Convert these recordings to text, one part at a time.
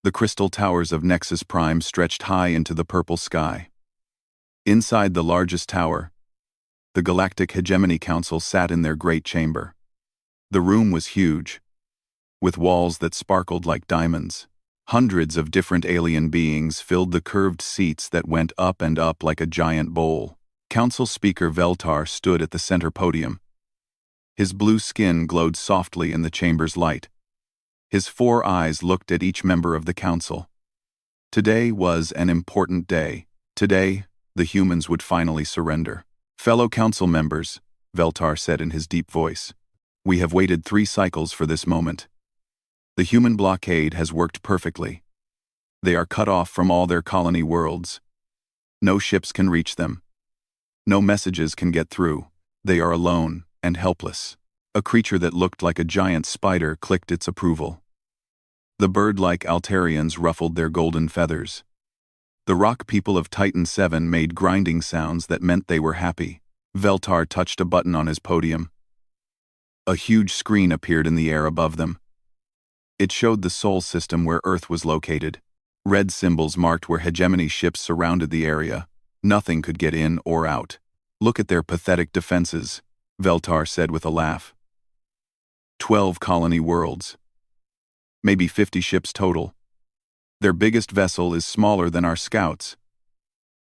The crystal towers of Nexus Prime stretched high into the purple sky. Inside the largest tower, the Galactic Hegemony Council sat in their great chamber. The room was huge, with walls that sparkled like diamonds. Hundreds of different alien beings filled the curved seats that went up and up like a giant bowl. Council Speaker Veltar stood at the center podium. His blue skin glowed softly in the chamber's light. His 4 eyes looked at each member of the council. Today was an important day. Today, the humans would finally surrender. Fellow council members, Veltar said in his deep voice, we have waited 3 cycles for this moment. The human blockade has worked perfectly. They are cut off from all their colony worlds. No ships can reach them. No messages can get through. They are alone and helpless. A creature that looked like a giant spider clicked its approval. The bird-like Altarians ruffled their golden feathers. The rock people of Titan 7 made grinding sounds that meant they were happy. Veltar touched a button on his podium. A huge screen appeared in the air above them. It showed the Sol system where Earth was located. Red symbols marked where hegemony ships surrounded the area. Nothing could get in or out. Look at their pathetic defenses, Veltar said with a laugh. 12 colony worlds. Maybe 50 ships total. Their biggest vessel is smaller than our scouts.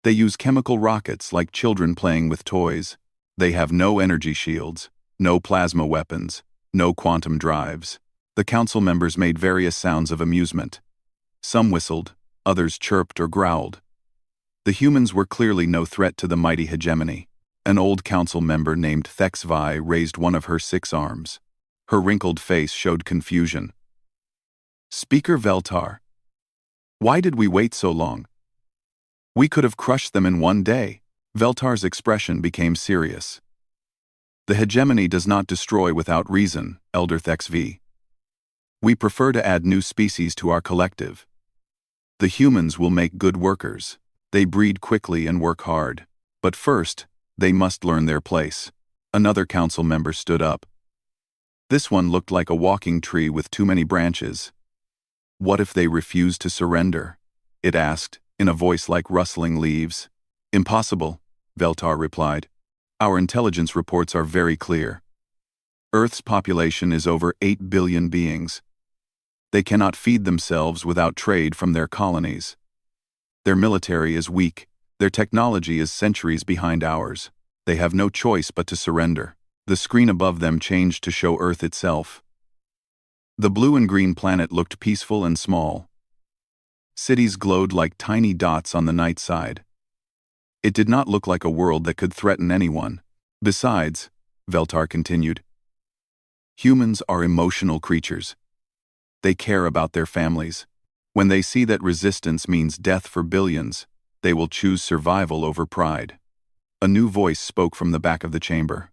They use chemical rockets like children playing with toys. They have no energy shields, no plasma weapons, no quantum drives. The council members made various sounds of amusement. Some whistled, others chirped or growled. The humans were clearly no threat to the mighty hegemony. An old council member named HFY raised one of her 6 arms. Her wrinkled face showed confusion. Speaker Veltar, why did we wait so long? We could have crushed them in one day. Veltar's expression became serious. The hegemony does not destroy without reason, Elder HFY. We prefer to add new species to our collective. The humans will make good workers. They breed quickly and work hard. But first, they must learn their place. Another council member stood up. This one looked like a walking tree with too many branches. What if they refuse to surrender? It asked, in a voice like rustling leaves. Impossible, Veltar replied. Our intelligence reports are very clear. Earth's population is over 8 billion beings. They cannot feed themselves without trade from their colonies. Their military is weak. Their technology is centuries behind ours. They have no choice but to surrender. The screen above them changed to show Earth itself. The blue and green planet looked peaceful and small. Cities glowed like tiny dots on the night side. It did not look like a world that could threaten anyone. Besides, Veltar continued, humans are emotional creatures. They care about their families. When they see that resistance means death for billions, they will choose survival over pride. A new voice spoke from the back of the chamber.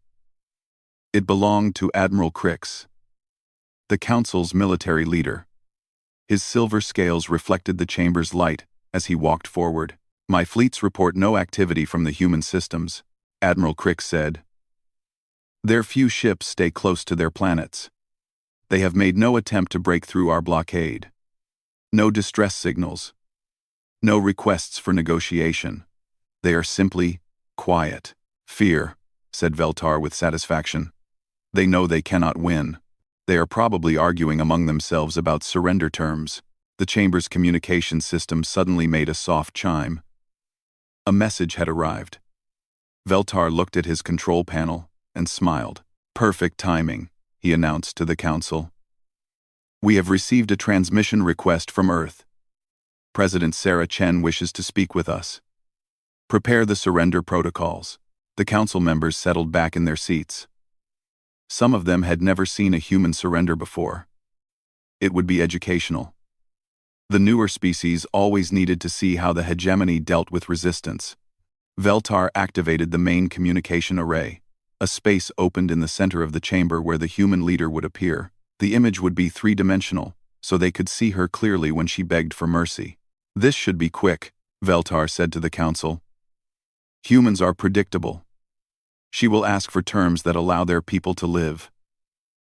It belonged to Admiral Crix, the council's military leader. His silver scales reflected the chamber's light as he walked forward. My fleets report no activity from the human systems, Admiral Crix said. Their few ships stay close to their planets. They have made no attempt to break through our blockade. No distress signals. No requests for negotiation. They are simply quiet. Fear, said Veltar with satisfaction. They know they cannot win. They are probably arguing among themselves about surrender terms. The chamber's communication system suddenly made a soft chime. A message had arrived. Veltar looked at his control panel and smiled. Perfect timing, he announced to the council. We have received a transmission request from Earth. President Sarah Chen wishes to speak with us. Prepare the surrender protocols. The council members settled back in their seats. Some of them had never seen a human surrender before. It would be educational. The newer species always needed to see how the hegemony dealt with resistance. Veltar activated the main communication array. A space opened in the center of the chamber where the human leader would appear. The image would be 3-dimensional, so they could see her clearly when she begged for mercy. This should be quick, Veltar said to the council. Humans are predictable. She will ask for terms that allow their people to live.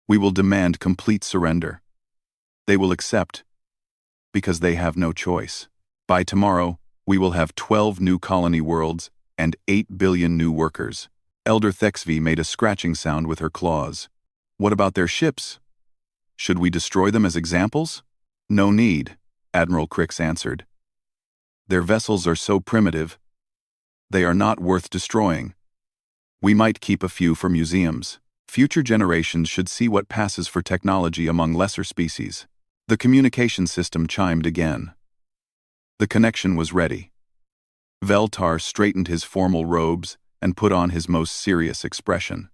We will demand complete surrender. They will accept. because they have no choice. By tomorrow, we will have 12 new colony worlds and 8 billion new workers. Elder Thexvi made a scratching sound with her claws. What about their ships? Should we destroy them as examples? No need, Admiral Crix answered. Their vessels are so primitive. They are not worth destroying. We might keep a few for museums. Future generations should see what passes for technology among lesser species. The communication system chimed again. The connection was ready. Veltar straightened his formal robes and put on his most serious expression.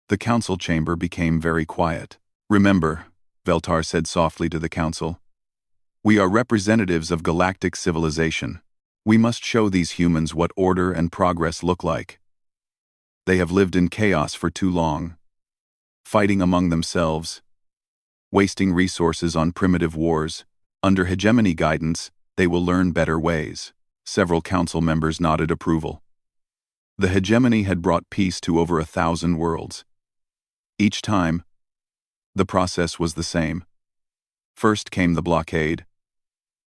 The council chamber became very quiet. Remember, Veltar said softly to the council, we are representatives of galactic civilization. We must show these humans what order and progress look like. They have lived in chaos for too long, fighting among themselves, wasting resources on primitive wars. Under hegemony guidance, they will learn better ways. Several council members nodded approval. The hegemony had brought peace to over 1,000 worlds. Each time, the process was the same. First came the blockade,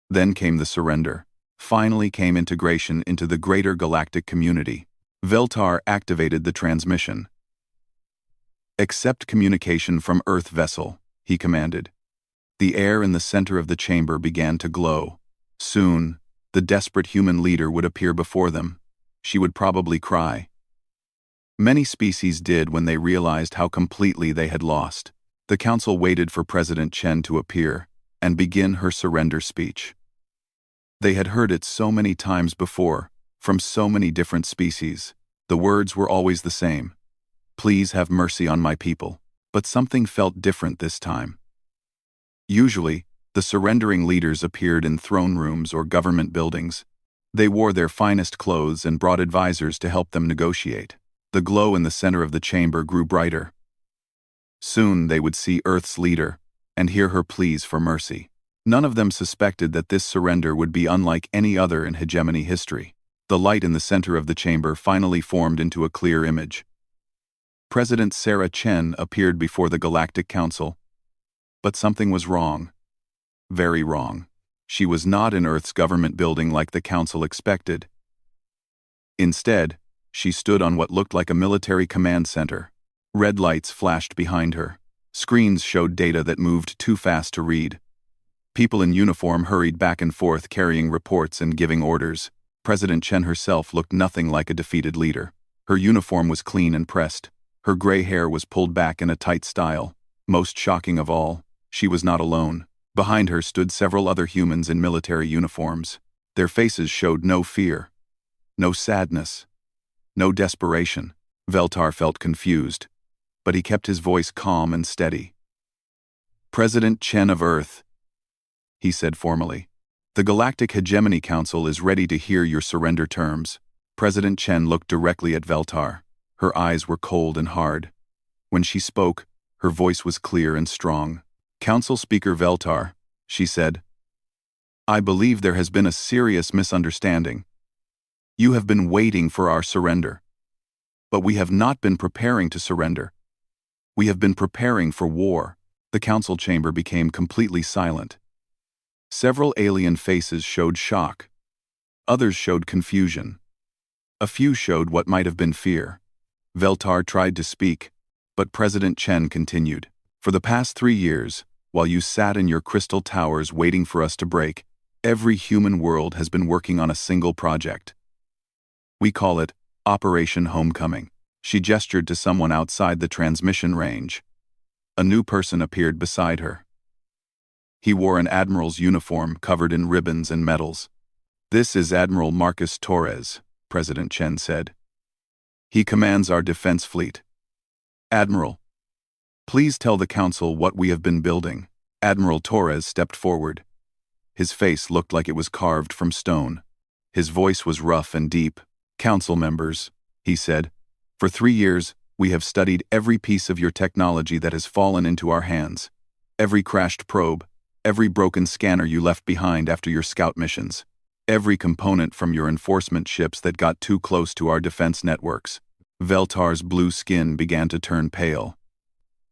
then came the surrender, finally came integration into the greater galactic community. Veltar activated the transmission. Accept communication from Earth vessel, he commanded. The air in the center of the chamber began to glow. Soon, the desperate human leader would appear before them. She would probably cry. Many species did when they realized how completely they had lost. The council waited for President Chen to appear and begin her surrender speech. They had heard it so many times before, from so many different species. The words were always the same. Please have mercy on my people. But something felt different this time. Usually, the surrendering leaders appeared in throne rooms or government buildings. They wore their finest clothes and brought advisors to help them negotiate. The glow in the center of the chamber grew brighter. Soon they would see Earth's leader and hear her pleas for mercy. None of them suspected that this surrender would be unlike any other in hegemony history. The light in the center of the chamber finally formed into a clear image. President Sarah Chen appeared before the Galactic Council. But something was wrong. Very wrong. She was not in Earth's government building like the Council expected. Instead, she stood on what looked like a military command center. Red lights flashed behind her. Screens showed data that moved too fast to read. People in uniform hurried back and forth carrying reports and giving orders. President Chen herself looked nothing like a defeated leader. Her uniform was clean and pressed. Her gray hair was pulled back in a tight style. Most shocking of all, she was not alone. Behind her stood several other humans in military uniforms. Their faces showed no fear, no sadness, no desperation. Veltar felt confused, but he kept his voice calm and steady. President Chen of Earth, he said formally. The Galactic Hegemony Council is ready to hear your surrender terms. President Chen looked directly at Veltar. Her eyes were cold and hard. When she spoke, her voice was clear and strong. Council Speaker Veltar, she said, I believe there has been a serious misunderstanding. You have been waiting for our surrender. But we have not been preparing to surrender. We have been preparing for war. The council chamber became completely silent. Several alien faces showed shock. Others showed confusion. A few showed what might have been fear. Veltar tried to speak, but President Chen continued. For the past 3 years, while you sat in your crystal towers waiting for us to break, every human world has been working on a single project. We call it Operation Homecoming. She gestured to someone outside the transmission range. A new person appeared beside her. He wore an admiral's uniform covered in ribbons and medals. This is Admiral Marcus Torres, President Chen said. He commands our defense fleet. Admiral, please tell the council what we have been building. Admiral Torres stepped forward. His face looked like it was carved from stone. His voice was rough and deep. Council members, he said, for 3 years, we have studied every piece of your technology that has fallen into our hands. Every crashed probe, every broken scanner you left behind after your scout missions. Every component from your enforcement ships that got too close to our defense networks. Veltar's blue skin began to turn pale.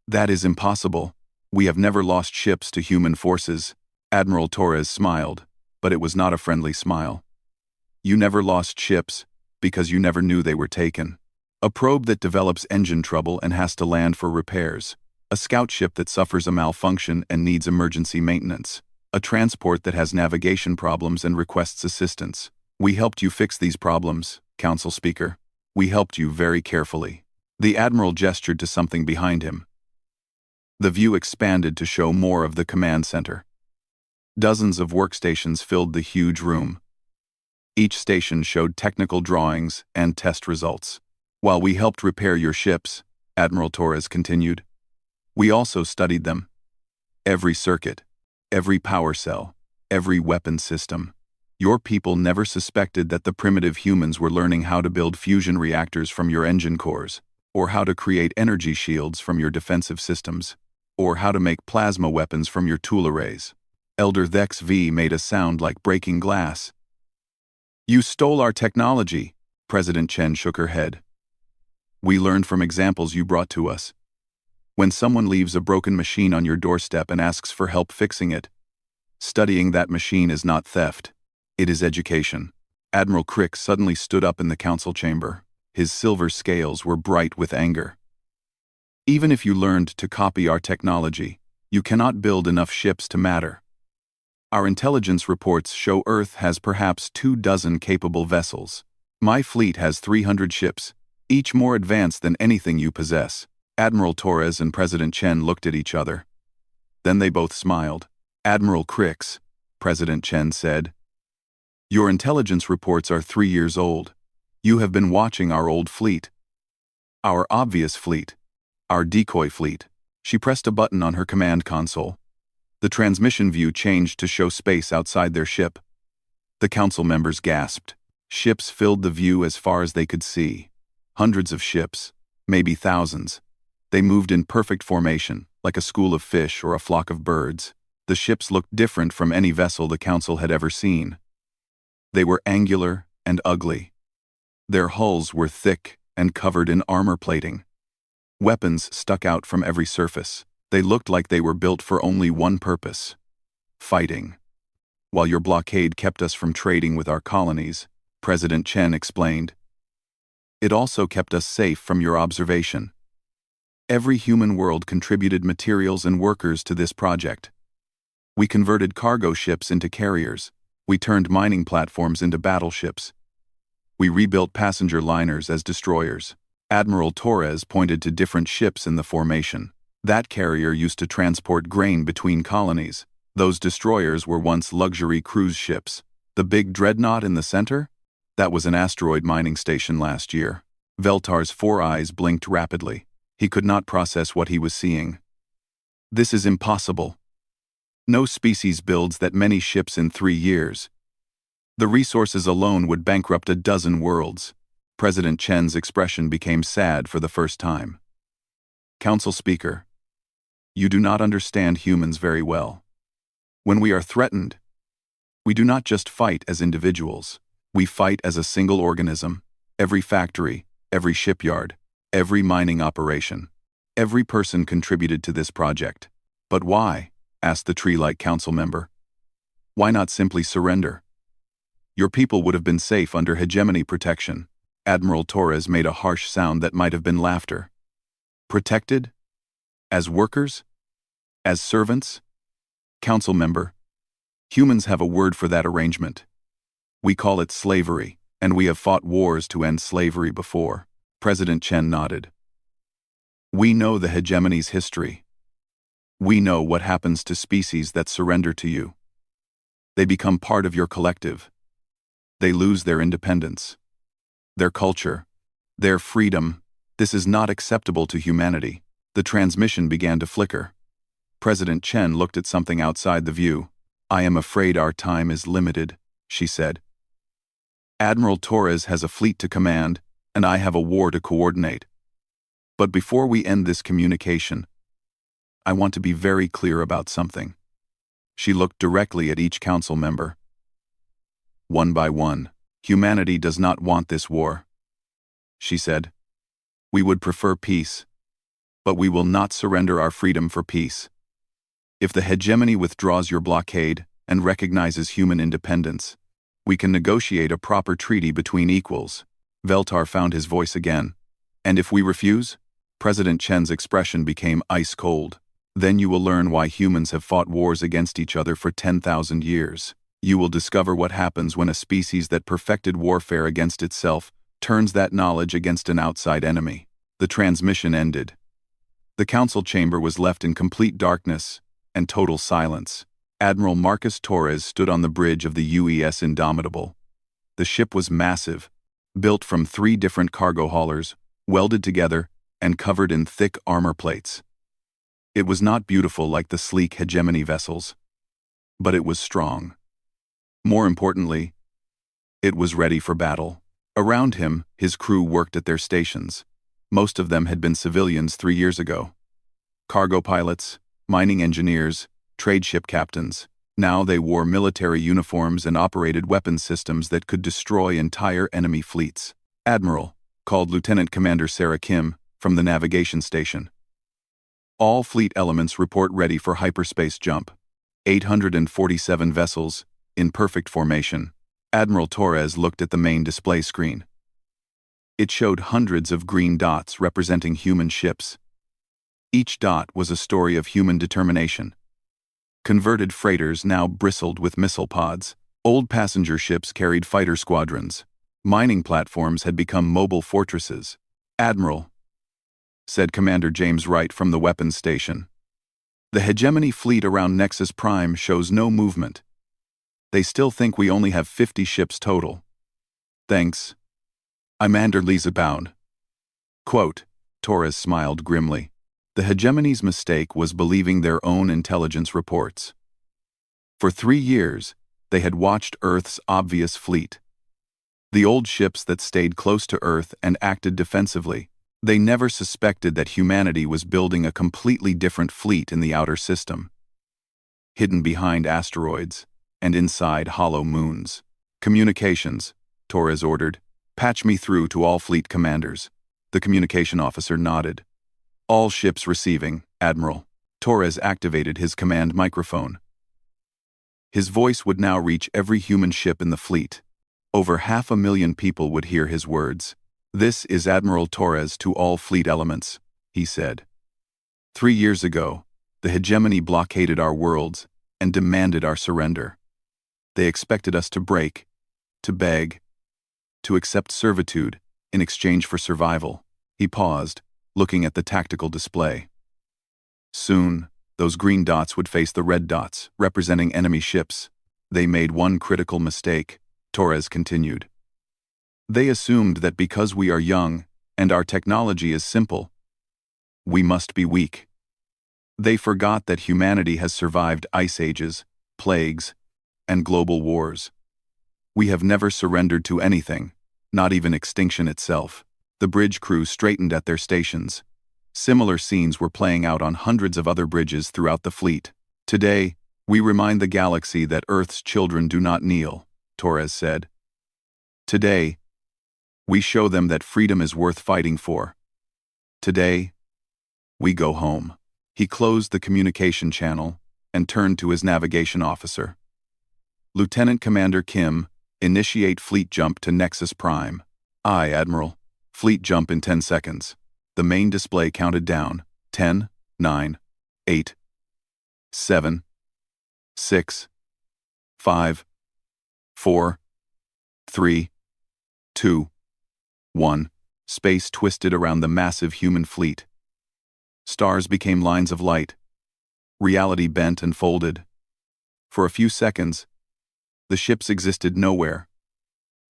That is impossible. We have never lost ships to human forces. Admiral Torres smiled, but it was not a friendly smile. You never lost ships, because you never knew they were taken. A probe that develops engine trouble and has to land for repairs. A scout ship that suffers a malfunction and needs emergency maintenance. A transport that has navigation problems and requests assistance. We helped you fix these problems, Council Speaker. We helped you very carefully. The Admiral gestured to something behind him. The view expanded to show more of the command center. Dozens of workstations filled the huge room. Each station showed technical drawings and test results. While we helped repair your ships, Admiral Torres continued, we also studied them. Every circuit, every power cell, every weapon system. Your people never suspected that the primitive humans were learning how to build fusion reactors from your engine cores, or how to create energy shields from your defensive systems, or how to make plasma weapons from your tool arrays. Elder Thex V made a sound like breaking glass. You stole our technology, President Chen shook her head. We learned from examples you brought to us. When someone leaves a broken machine on your doorstep and asks for help fixing it, studying that machine is not theft. It is education. Admiral Crick suddenly stood up in the council chamber. His silver scales were bright with anger. Even if you learned to copy our technology, you cannot build enough ships to matter. Our intelligence reports show Earth has perhaps 24 capable vessels. My fleet has 300 ships, each more advanced than anything you possess. Admiral Torres and President Chen looked at each other. Then they both smiled. Admiral Crix, President Chen said, your intelligence reports are 3 years old. You have been watching our old fleet. Our obvious fleet. Our decoy fleet. She pressed a button on her command console. The transmission view changed to show space outside their ship. The council members gasped. Ships filled the view as far as they could see. Hundreds of ships, maybe thousands. They moved in perfect formation, like a school of fish or a flock of birds. The ships looked different from any vessel the council had ever seen. They were angular and ugly. Their hulls were thick and covered in armor plating. Weapons stuck out from every surface. They looked like they were built for only one purpose: fighting. While your blockade kept us from trading with our colonies, President Chen explained, it also kept us safe from your observation. Every human world contributed materials and workers to this project. We converted cargo ships into carriers. We turned mining platforms into battleships. We rebuilt passenger liners as destroyers. Admiral Torres pointed to different ships in the formation. That carrier used to transport grain between colonies. Those destroyers were once luxury cruise ships. The big dreadnought in the center? That was an asteroid mining station last year. Veltar's 4 eyes blinked rapidly. He could not process what he was seeing. This is impossible. No species builds that many ships in 3 years. The resources alone would bankrupt a dozen worlds. President Chen's expression became sad for the first time. Council Speaker, you do not understand humans very well. When we are threatened, we do not just fight as individuals. We fight as a single organism. Every factory, every shipyard, every mining operation. Every person contributed to this project. But why? Asked the tree-like council member. Why not simply surrender? Your people would have been safe under hegemony protection. Admiral Torres made a harsh sound that might have been laughter. Protected? As workers? As servants? Council member, humans have a word for that arrangement. We call it slavery, and we have fought wars to end slavery before. President Chen nodded. We know the hegemony's history. We know what happens to species that surrender to you. They become part of your collective. They lose their independence, their culture, their freedom. This is not acceptable to humanity. The transmission began to flicker. President Chen looked at something outside the view. I am afraid our time is limited, she said. Admiral Torres has a fleet to command, and I have a war to coordinate. But before we end this communication, I want to be very clear about something. She looked directly at each council member. One by one, humanity does not want this war, she said. We would prefer peace, but we will not surrender our freedom for peace. If the hegemony withdraws your blockade and recognizes human independence, we can negotiate a proper treaty between equals. Veltar found his voice again. And if we refuse? President Chen's expression became ice cold. Then you will learn why humans have fought wars against each other for 10,000 years. You will discover what happens when a species that perfected warfare against itself turns that knowledge against an outside enemy. The transmission ended. The council chamber was left in complete darkness and total silence. Admiral Marcus Torres stood on the bridge of the UES Indomitable. The ship was massive, built from 3 different cargo haulers, welded together and covered in thick armor plates. It was not beautiful like the sleek hegemony vessels, but it was strong. More importantly, it was ready for battle. Around him, his crew worked at their stations. Most of them had been civilians 3 years ago. Cargo pilots, mining engineers, trade ship captains. Now they wore military uniforms and operated weapons systems that could destroy entire enemy fleets. Admiral, called Lieutenant Commander Sarah Kim, from the navigation station. All fleet elements report ready for hyperspace jump. 847 vessels, in perfect formation. Admiral Torres looked at the main display screen. It showed hundreds of green dots representing human ships. Each dot was a story of human determination. Converted freighters now bristled with missile pods. Old passenger ships carried fighter squadrons. Mining platforms had become mobile fortresses. Admiral, said Commander James Wright from the weapons station. The hegemony fleet around Nexus Prime shows no movement. They still think we only have 50 ships total. Thanks. I'm Ander Liesebound. Quote, Torres smiled grimly. The hegemony's mistake was believing their own intelligence reports. For 3 years, they had watched Earth's obvious fleet. The old ships that stayed close to Earth and acted defensively. They never suspected that humanity was building a completely different fleet in the outer system. Hidden behind asteroids and inside hollow moons. Communications, Torres ordered. Patch me through to all fleet commanders. The communication officer nodded. All ships receiving, Admiral. Torres activated his command microphone. His voice would now reach every human ship in the fleet. Over 500,000 people would hear his words. This is Admiral Torres to all fleet elements, he said. 3 years ago, the hegemony blockaded our worlds and demanded our surrender. They expected us to break, to beg, to accept servitude in exchange for survival. He paused, looking at the tactical display. Soon, those green dots would face the red dots, representing enemy ships. They made one critical mistake, Torres continued. They assumed that because we are young and our technology is simple, we must be weak. They forgot that humanity has survived ice ages, plagues, and global wars. We have never surrendered to anything, not even extinction itself. The bridge crew straightened at their stations. Similar scenes were playing out on hundreds of other bridges throughout the fleet. Today, we remind the galaxy that Earth's children do not kneel, Torres said. Today, we show them that freedom is worth fighting for. Today, we go home. He closed the communication channel and turned to his navigation officer. Lieutenant Commander Kim, initiate fleet jump to Nexus Prime. Aye, Admiral. Fleet jump in 10 seconds. The main display counted down. 10, 9, 8, 7, 6, 5, 4, 3, 2, 1. Space twisted around the massive human fleet. Stars became lines of light. Reality bent and folded. For a few seconds, the ships existed nowhere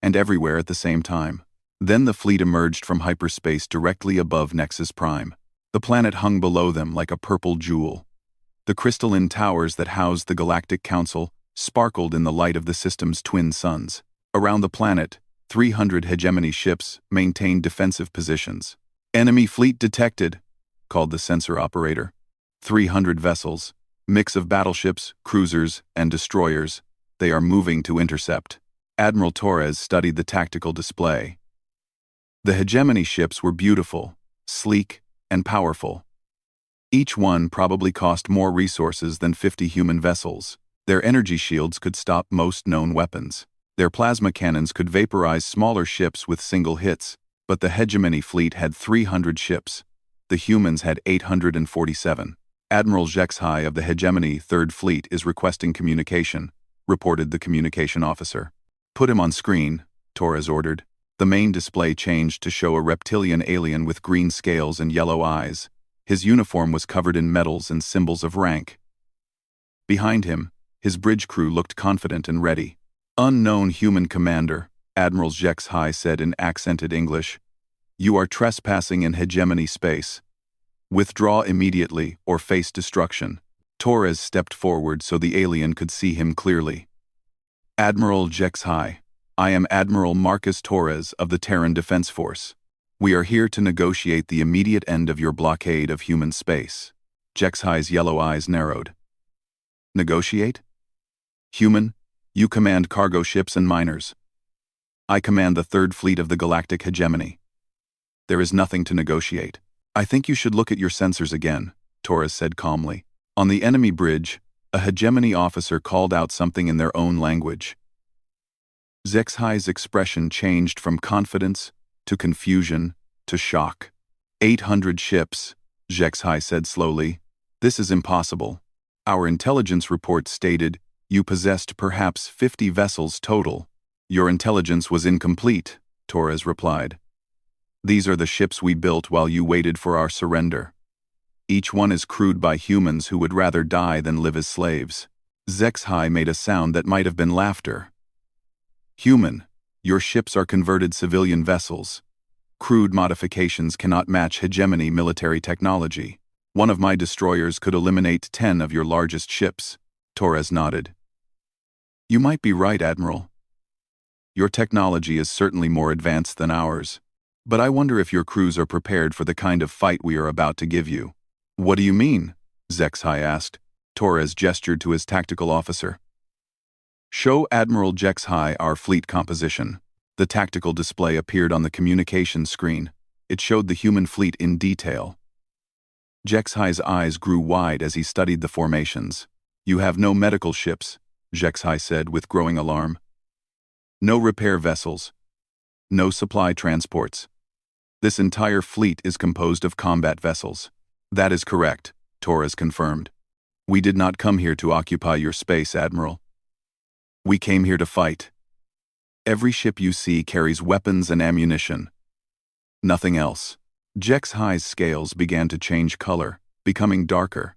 and everywhere at the same time. Then the fleet emerged from hyperspace directly above Nexus Prime. The planet hung below them like a purple jewel. The crystalline towers that housed the Galactic Council sparkled in the light of the system's twin suns. Around the planet, 300 hegemony ships maintained defensive positions. Enemy fleet detected, called the sensor operator. 300 vessels, mix of battleships, cruisers, and destroyers. They are moving to intercept. Admiral Torres studied the tactical display. The hegemony ships were beautiful, sleek, and powerful. Each one probably cost more resources than 50 human vessels. Their energy shields could stop most known weapons. Their plasma cannons could vaporize smaller ships with single hits, but the hegemony fleet had 300 ships. The humans had 847. Admiral HFY of the Hegemony Third Fleet is requesting communication, reported the communication officer. Put him on screen, Torres ordered. The main display changed to show a reptilian alien with green scales and yellow eyes. His uniform was covered in medals and symbols of rank. Behind him, his bridge crew looked confident and ready. Unknown human commander, Admiral HFY said in accented English. You are trespassing in hegemony space. Withdraw immediately or face destruction. Torres stepped forward so the alien could see him clearly. Admiral HFY, I am Admiral Marcus Torres of the Terran Defense Force. We are here to negotiate the immediate end of your blockade of human space. HFY's yellow eyes narrowed. Negotiate? Human, you command cargo ships and miners. I command the Third Fleet of the Galactic Hegemony. There is nothing to negotiate. I think you should look at your sensors again, Torres said calmly. On the enemy bridge, a hegemony officer called out something in their own language. HFY's expression changed from confidence to confusion to shock. 800 ships, HFY said slowly. This is impossible. Our intelligence report stated you possessed perhaps 50 vessels total. Your intelligence was incomplete, Torres replied. These are the ships we built while you waited for our surrender. Each one is crewed by humans who would rather die than live as slaves. HFY made a sound that might have been laughter. Human, your ships are converted civilian vessels. Crude modifications cannot match hegemony military technology. One of my destroyers could eliminate 10 of your largest ships. Torres nodded. You might be right, Admiral. Your technology is certainly more advanced than ours. But I wonder if your crews are prepared for the kind of fight we are about to give you. What do you mean? HFY asked. Torres gestured to his tactical officer. Show Admiral HFY our fleet composition. The tactical display appeared on the communication screen. It showed the human fleet in detail. HFY's eyes grew wide as he studied the formations. You have no medical ships, HFY said with growing alarm. No repair vessels. No supply transports. This entire fleet is composed of combat vessels. That is correct, Torres confirmed. We did not come here to occupy your space, Admiral. We came here to fight. Every ship you see carries weapons and ammunition. Nothing else. HFY's scales began to change color, becoming darker.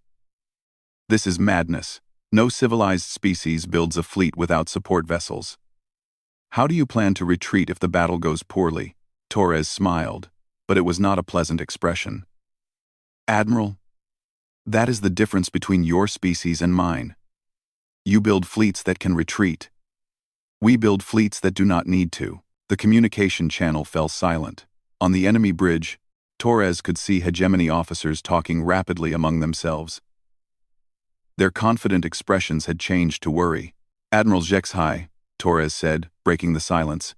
This is madness. No civilized species builds a fleet without support vessels. How do you plan to retreat if the battle goes poorly? Torres smiled, but it was not a pleasant expression. Admiral, that is the difference between your species and mine. You build fleets that can retreat. We build fleets that do not need to. The communication channel fell silent. On the enemy bridge, Torres could see hegemony officers talking rapidly among themselves. Their confident expressions had changed to worry. Admiral HFY, Torres said, breaking the silence,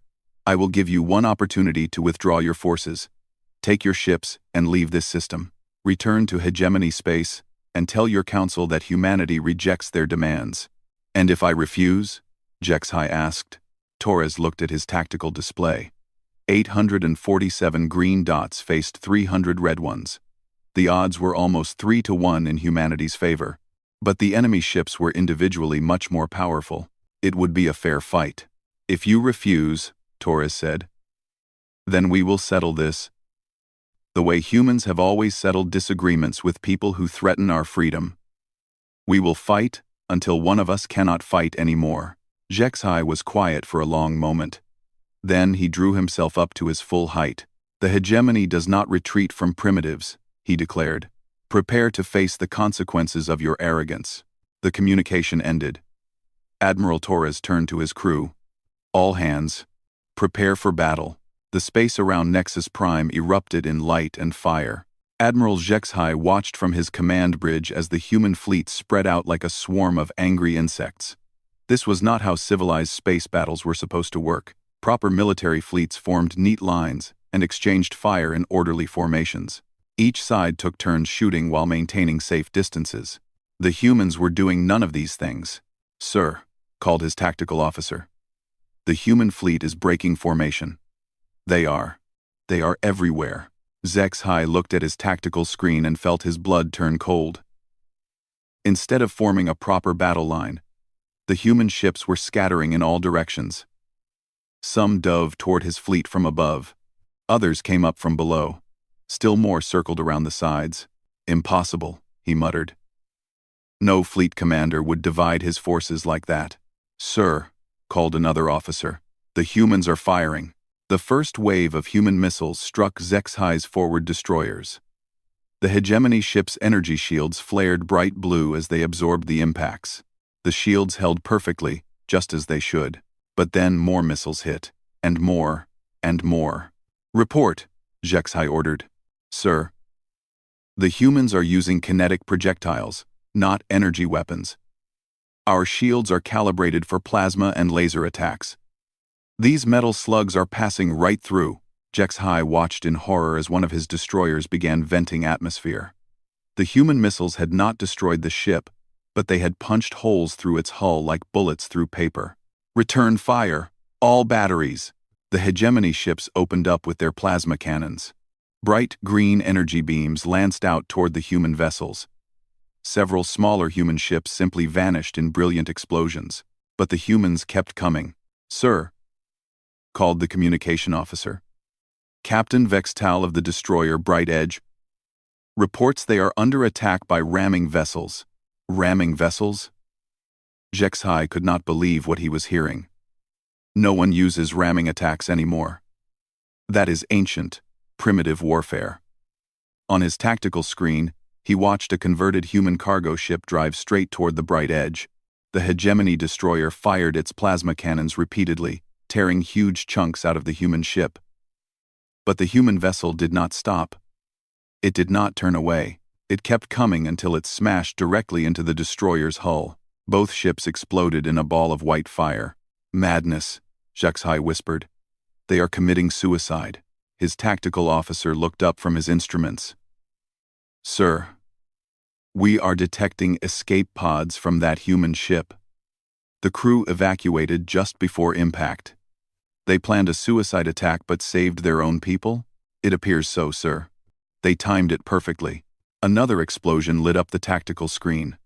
I will give you one opportunity to withdraw your forces. Take your ships and leave this system. Return to hegemony space and tell your council that humanity rejects their demands. And if I refuse? HFY asked. Torres looked at his tactical display. 847 green dots faced 300 red ones. The odds were almost 3-1 in humanity's favor. But the enemy ships were individually much more powerful. It would be a fair fight. If you refuse, Torres said, then we will settle this. The way humans have always settled disagreements with people who threaten our freedom. We will fight until one of us cannot fight anymore. HFY was quiet for a long moment. Then he drew himself up to his full height. The hegemony does not retreat from primitives, he declared. Prepare to face the consequences of your arrogance. The communication ended. Admiral Torres turned to his crew. All hands, prepare for battle. The space around Nexus Prime erupted in light and fire. Admiral HFY watched from his command bridge as the human fleet spread out like a swarm of angry insects. This was not how civilized space battles were supposed to work. Proper military fleets formed neat lines and exchanged fire in orderly formations. Each side took turns shooting while maintaining safe distances. The humans were doing none of these things. "Sir," called his tactical officer. "The human fleet is breaking formation." They are everywhere." HFY looked at his tactical screen and felt his blood turn cold. Instead of forming a proper battle line, the human ships were scattering in all directions. Some dove toward his fleet from above. Others came up from below. Still more circled around the sides. "Impossible," he muttered. "No fleet commander would divide his forces like that." "Sir," called another officer, "the humans are firing." The first wave of human missiles struck HFY's forward destroyers. The hegemony ship's energy shields flared bright blue as they absorbed the impacts. The shields held perfectly, just as they should. But then more missiles hit. And more. And more. "Report," HFY ordered. "Sir, the humans are using kinetic projectiles, not energy weapons. Our shields are calibrated for plasma and laser attacks. These metal slugs are passing right through." HFY watched in horror as one of his destroyers began venting atmosphere. The human missiles had not destroyed the ship, but they had punched holes through its hull like bullets through paper. "Return fire! All batteries!" The hegemony ships opened up with their plasma cannons. Bright green energy beams lanced out toward the human vessels. Several smaller human ships simply vanished in brilliant explosions, but the humans kept coming. "Sir," called the communication officer. "Captain Vextal of the destroyer Bright Edge reports they are under attack by ramming vessels." "Ramming vessels?" HFY could not believe what he was hearing. No one uses ramming attacks anymore. That is ancient, primitive warfare. On his tactical screen, he watched a converted human cargo ship drive straight toward the Bright Edge. The hegemony destroyer fired its plasma cannons repeatedly, tearing huge chunks out of the human ship. But the human vessel did not stop. It did not turn away. It kept coming until it smashed directly into the destroyer's hull. Both ships exploded in a ball of white fire. "Madness," HFY whispered. "They are committing suicide." His tactical officer looked up from his instruments. "Sir, we are detecting escape pods from that human ship. The crew evacuated just before impact. They planned a suicide attack but saved their own people? It appears so, sir. They timed it perfectly." Another explosion lit up the tactical screen.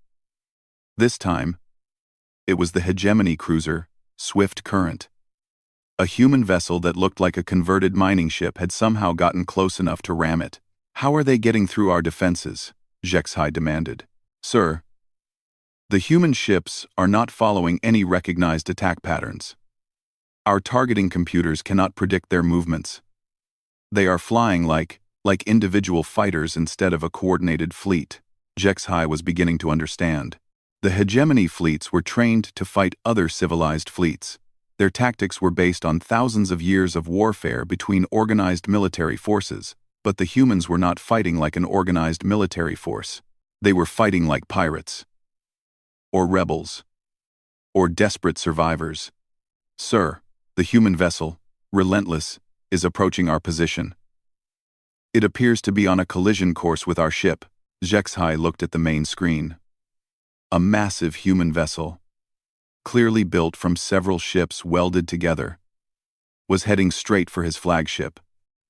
This time, it was the hegemony cruiser, Swift Current. A human vessel that looked like a converted mining ship had somehow gotten close enough to ram it. "How are they getting through our defenses?" HFY demanded. "Sir, the human ships are not following any recognized attack patterns. Our targeting computers cannot predict their movements. They are flying like individual fighters instead of a coordinated fleet." HFY was beginning to understand. The hegemony fleets were trained to fight other civilized fleets. Their tactics were based on thousands of years of warfare between organized military forces, but the humans were not fighting like an organized military force. They were fighting like pirates. Or rebels. Or desperate survivors. "Sir, the human vessel, Relentless, is approaching our position. It appears to be on a collision course with our ship." HFY looked at the main screen. A massive human vessel, clearly built from several ships welded together, was heading straight for his flagship.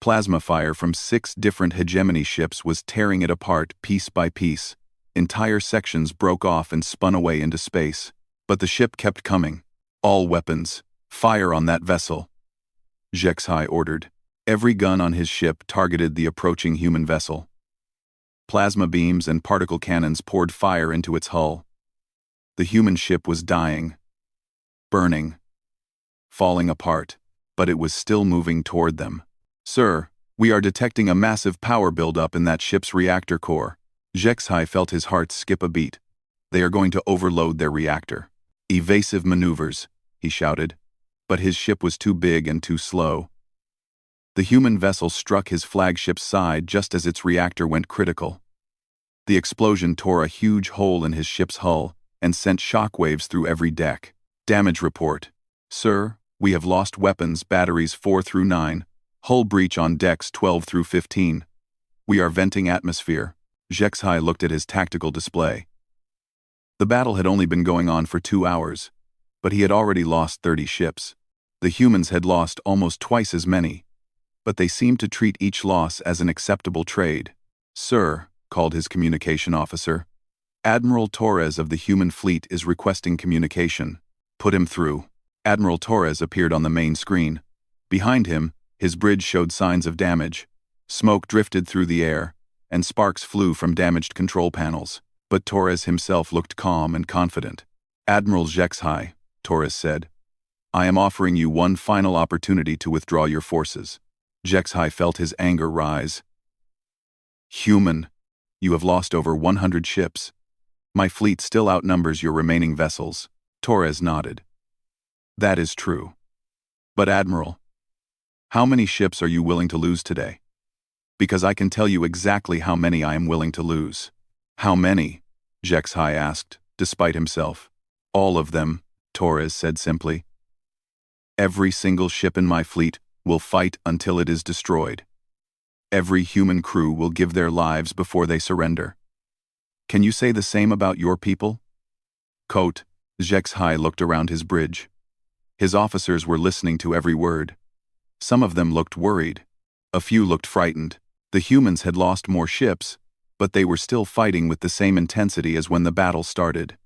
Plasma fire from 6 different hegemony ships was tearing it apart piece by piece. Entire sections broke off and spun away into space. But the ship kept coming. "All weapons, fire on that vessel," HFY ordered. Every gun on his ship targeted the approaching human vessel. Plasma beams and particle cannons poured fire into its hull. The human ship was dying, burning, falling apart, but it was still moving toward them. "Sir, we are detecting a massive power buildup in that ship's reactor core." HFY felt his heart skip a beat. They are going to overload their reactor. "Evasive maneuvers," he shouted. But his ship was too big and too slow. The human vessel struck his flagship's side just as its reactor went critical. The explosion tore a huge hole in his ship's hull and sent shockwaves through every deck. "Damage report. Sir, we have lost weapons batteries 4 through 9, hull breach on decks 12 through 15. We are venting atmosphere. HFY looked at his tactical display. The battle had only been going on for 2 hours, but he had already lost 30 ships. The humans had lost almost twice as many, but they seemed to treat each loss as an acceptable trade. "Sir," called his communication officer, "Admiral Torres of the human fleet is requesting communication. Put him through." Admiral Torres appeared on the main screen. Behind him, his bridge showed signs of damage. Smoke drifted through the air, and sparks flew from damaged control panels. But Torres himself looked calm and confident. "Admiral HFY," Torres said, "I am offering you one final opportunity to withdraw your forces." HFY felt his anger rise. "Human, you have lost over 100 ships. My fleet still outnumbers your remaining vessels." Torres nodded. "That is true. But Admiral, how many ships are you willing to lose today? Because I can tell you exactly how many I am willing to lose." "How many?" HFY asked, despite himself. "All of them," Torres said simply. "Every single ship in my fleet will fight until it is destroyed. Every human crew will give their lives before they surrender. Can you say the same about your people?" Coat, HFY looked around his bridge. His officers were listening to every word. Some of them looked worried. A few looked frightened. The humans had lost more ships, but they were still fighting with the same intensity as when the battle started.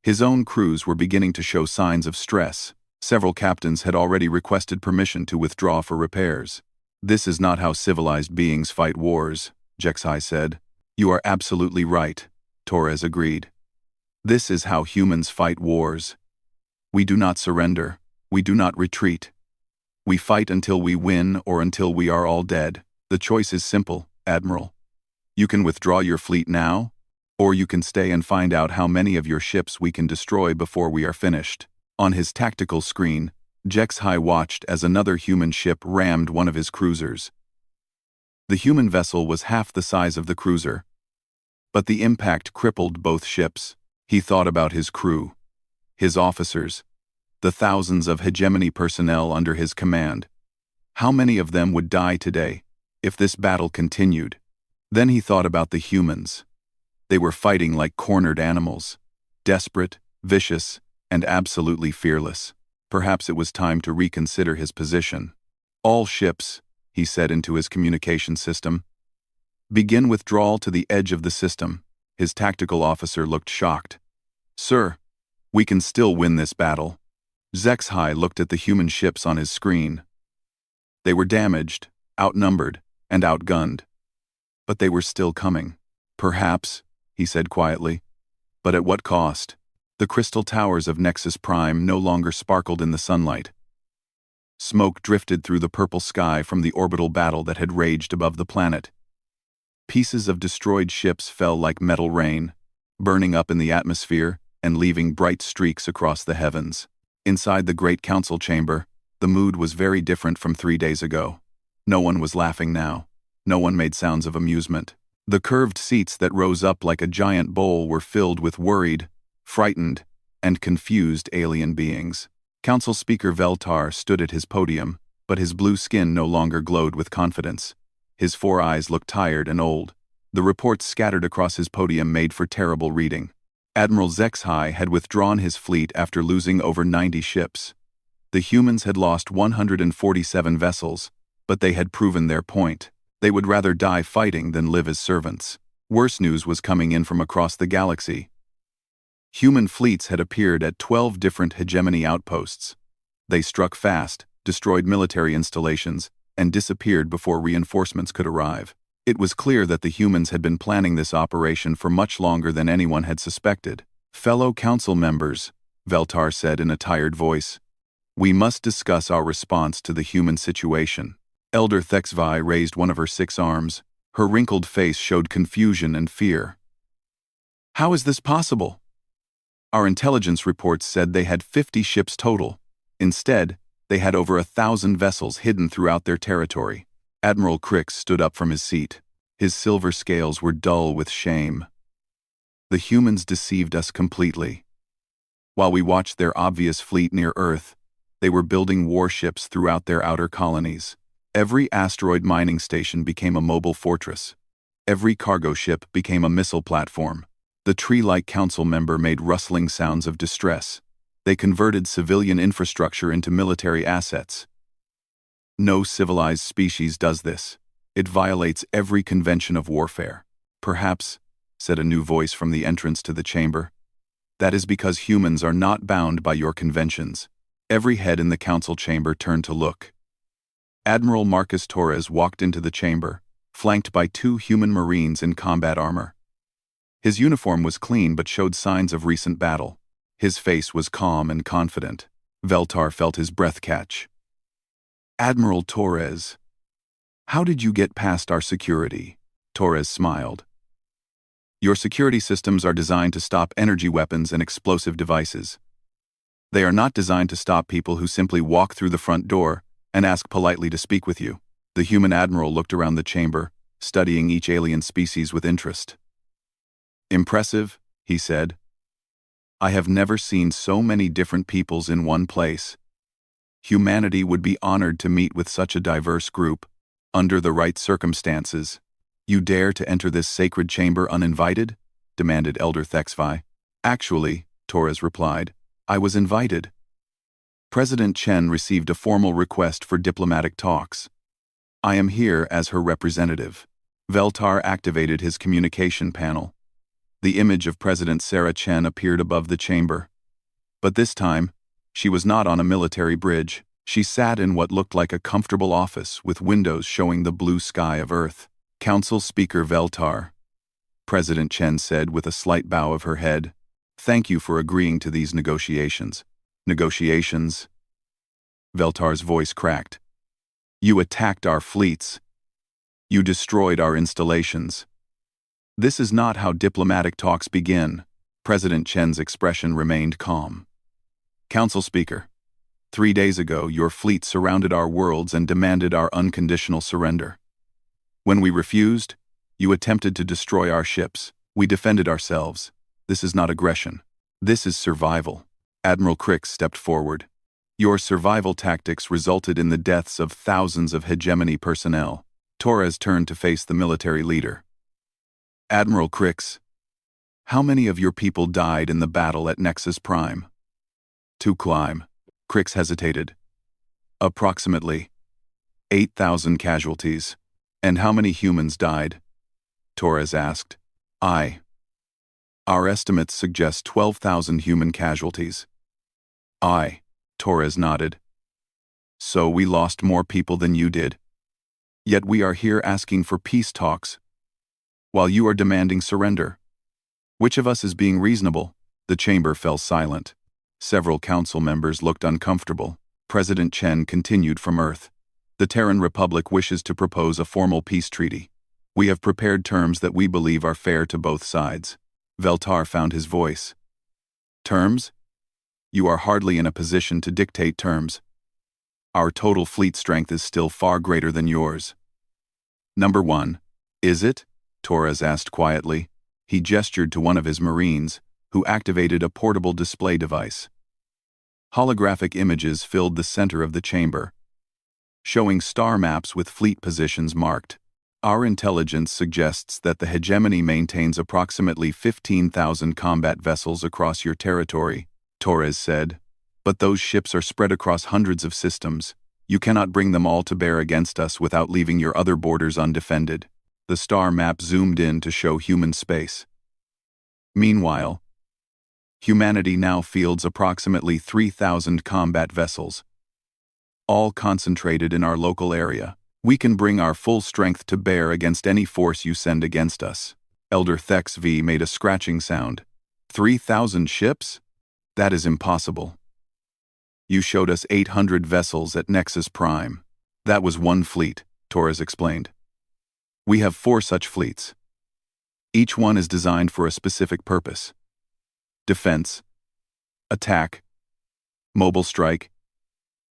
His own crews were beginning to show signs of stress. Several captains had already requested permission to withdraw for repairs. "This is not how civilized beings fight wars," HFY said. "You are absolutely right," Torres agreed. "This is how humans fight wars. We do not surrender. We do not retreat. We fight until we win or until we are all dead. The choice is simple, Admiral. You can withdraw your fleet now, or you can stay and find out how many of your ships we can destroy before we are finished." On his tactical screen, HFY watched as another human ship rammed one of his cruisers. The human vessel was half the size of the cruiser, but the impact crippled both ships. He thought about his crew, his officers, the thousands of hegemony personnel under his command. How many of them would die today if this battle continued? Then he thought about the humans. They were fighting like cornered animals, desperate, vicious, and absolutely fearless. Perhaps it was time to reconsider his position. "All ships," he said into his communication system, "begin withdrawal to the edge of the system." His tactical officer looked shocked. "Sir, we can still win this battle." HFY looked at the human ships on his screen. They were damaged, outnumbered, and outgunned. But they were still coming. "Perhaps," he said quietly, "but at what cost?" The crystal towers of Nexus Prime no longer sparkled in the sunlight. Smoke drifted through the purple sky from the orbital battle that had raged above the planet. Pieces of destroyed ships fell like metal rain, burning up in the atmosphere and leaving bright streaks across the heavens. Inside the Great Council Chamber, the mood was very different from 3 days ago. No one was laughing now. No one made sounds of amusement. The curved seats that rose up like a giant bowl were filled with worried, frightened, and confused alien beings. Council Speaker Veltar stood at his podium, but his blue skin no longer glowed with confidence. His 4 eyes looked tired and old. The reports scattered across his podium made for terrible reading. Admiral HFY had withdrawn his fleet after losing over 90 ships. The humans had lost 147 vessels, but they had proven their point. They would rather die fighting than live as servants. Worse news was coming in from across the galaxy. Human fleets had appeared at 12 different hegemony outposts. They struck fast, destroyed military installations, and disappeared before reinforcements could arrive. It was clear that the humans had been planning this operation for much longer than anyone had suspected. "Fellow council members," Veltar said in a tired voice, "we must discuss our response to the human situation." Elder HFY raised one of her 6 arms. Her wrinkled face showed confusion and fear. "How is this possible? Our intelligence reports said they had 50 ships total. Instead, they had over 1,000 vessels hidden throughout their territory." Admiral Crix stood up from his seat. His silver scales were dull with shame. "The humans deceived us completely. While we watched their obvious fleet near Earth, they were building warships throughout their outer colonies. Every asteroid mining station became a mobile fortress. Every cargo ship became a missile platform. The tree-like council member made rustling sounds of distress. They converted civilian infrastructure into military assets. No civilized species does this. It violates every convention of warfare. Perhaps, said a new voice from the entrance to the chamber, that is because humans are not bound by your conventions. Every head in the council chamber turned to look. Admiral Marcus Torres walked into the chamber, flanked by 2 human marines in combat armor. His uniform was clean but showed signs of recent battle. His face was calm and confident. Veltar felt his breath catch. Admiral Torres, how did you get past our security? Torres smiled. Your security systems are designed to stop energy weapons and explosive devices. They are not designed to stop people who simply walk through the front door and ask politely to speak with you. The human admiral looked around the chamber, studying each alien species with interest. Impressive, he said. I have never seen so many different peoples in one place. Humanity would be honored to meet with such a diverse group, under the right circumstances. You dare to enter this sacred chamber uninvited? Demanded Elder Thexvi. Actually, Torres replied, I was invited. President Chen received a formal request for diplomatic talks. I am here as her representative. Veltar activated his communication panel. The image of President Sarah Chen appeared above the chamber. But this time, she was not on a military bridge. She sat in what looked like a comfortable office with windows showing the blue sky of Earth. Council Speaker Veltar, President Chen said with a slight bow of her head, thank you for agreeing to these negotiations. Negotiations? Veltar's voice cracked. You attacked our fleets. You destroyed our installations. This is not how diplomatic talks begin. President Chen's expression remained calm. Council Speaker, 3 days ago your fleet surrounded our worlds and demanded our unconditional surrender. When we refused, you attempted to destroy our ships. We defended ourselves. This is not aggression. This is survival. Admiral Crix stepped forward. Your survival tactics resulted in the deaths of thousands of hegemony personnel. Torres turned to face the military leader. Admiral Crix, how many of your people died in the battle at Nexus Prime? To climb. Crix hesitated. Approximately 8,000 casualties. And how many humans died? Torres asked. Our estimates suggest 12,000 human casualties. Torres nodded. So we lost more people than you did. Yet we are here asking for peace talks, while you are demanding surrender. Which of us is being reasonable? The chamber fell silent. Several council members looked uncomfortable. President Chen continued from Earth. The Terran Republic wishes to propose a formal peace treaty. We have prepared terms that we believe are fair to both sides. Veltar found his voice. Terms? You are hardly in a position to dictate terms. Our total fleet strength is still far greater than yours. Number 1. Is it? Torres asked quietly. He gestured to one of his marines, who activated a portable display device. Holographic images filled the center of the chamber, showing star maps with fleet positions marked. Our intelligence suggests that the hegemony maintains approximately 15,000 combat vessels across your territory, Torres said. But those ships are spread across hundreds of systems. You cannot bring them all to bear against us without leaving your other borders undefended. The star map zoomed in to show human space. Meanwhile, humanity now fields approximately 3,000 combat vessels, all concentrated in our local area. We can bring our full strength to bear against any force you send against us. Elder Thex V made a scratching sound. 3,000 ships? That is impossible. You showed us 800 vessels at Nexus Prime. That was one fleet, Torres explained. We have 4 such fleets. Each one is designed for a specific purpose. Defense, attack, mobile strike,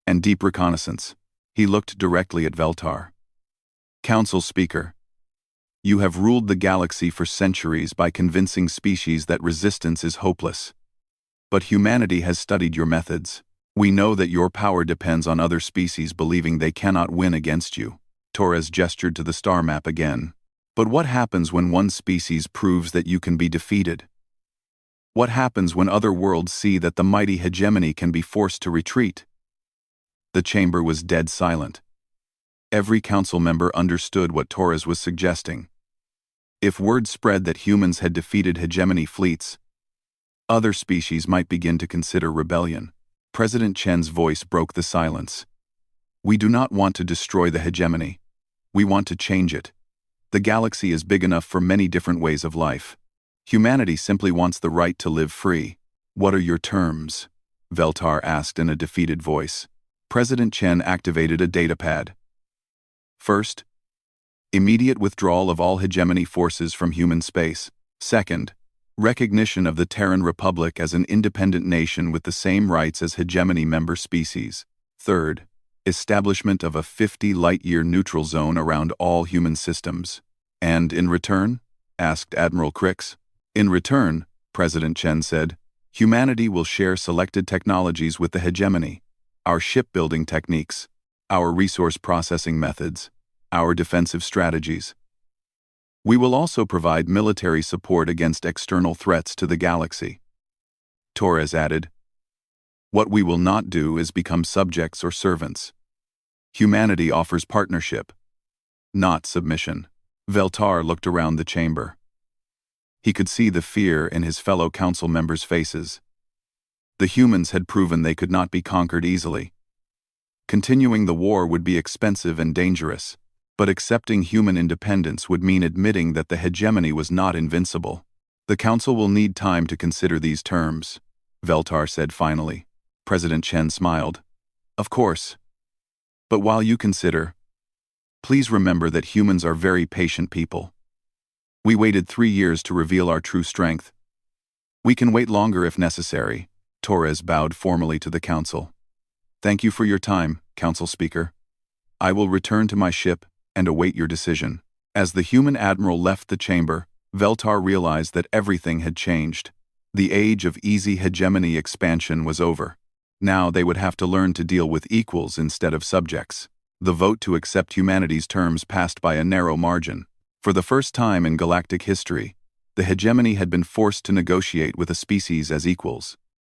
and deep reconnaissance. He looked directly at Veltar. Council Speaker, you have ruled the galaxy for centuries by convincing species that resistance is hopeless. But humanity has studied your methods. We know that your power depends on other species believing they cannot win against you. Torres gestured to the star map again. But what happens when one species proves that you can be defeated? What happens when other worlds see that the mighty hegemony can be forced to retreat? The chamber was dead silent. Every council member understood what Torres was suggesting. If word spread that humans had defeated hegemony fleets, other species might begin to consider rebellion. President Chen's voice broke the silence. We do not want to destroy the hegemony. We want to change it. The galaxy is big enough for many different ways of life. Humanity simply wants the right to live free. What are your terms? Veltar asked in a defeated voice. President Chen activated a datapad. First, immediate withdrawal of all hegemony forces from human space. Second, recognition of the Terran Republic as an independent nation with the same rights as hegemony member species. Third, establishment of a 50-light-year neutral zone around all human systems. And in return? Asked Admiral Crix. In return, President Chen said, humanity will share selected technologies with the hegemony, our shipbuilding techniques, our resource processing methods, our defensive strategies. We will also provide military support against external threats to the galaxy. Torres added, what we will not do is become subjects or servants. Humanity offers partnership, not submission. Veltar looked around the chamber. He could see the fear in his fellow council members' faces. The humans had proven they could not be conquered easily. Continuing the war would be expensive and dangerous, but accepting human independence would mean admitting that the hegemony was not invincible. The council will need time to consider these terms, Veltar said finally. President Chen smiled. Of course. But while you consider, please remember that humans are very patient people. We waited 3 years to reveal our true strength. We can wait longer if necessary. Torres bowed formally to the council. Thank you for your time, Council Speaker. I will return to my ship and await your decision. As the human admiral left the chamber, Veltar realized that everything had changed. The age of easy hegemony expansion was over. Now they would have to learn to deal with equals instead of subjects. The vote to accept humanity's terms passed by a narrow margin. For the first time in galactic history, the hegemony had been forced to negotiate with a species as equals.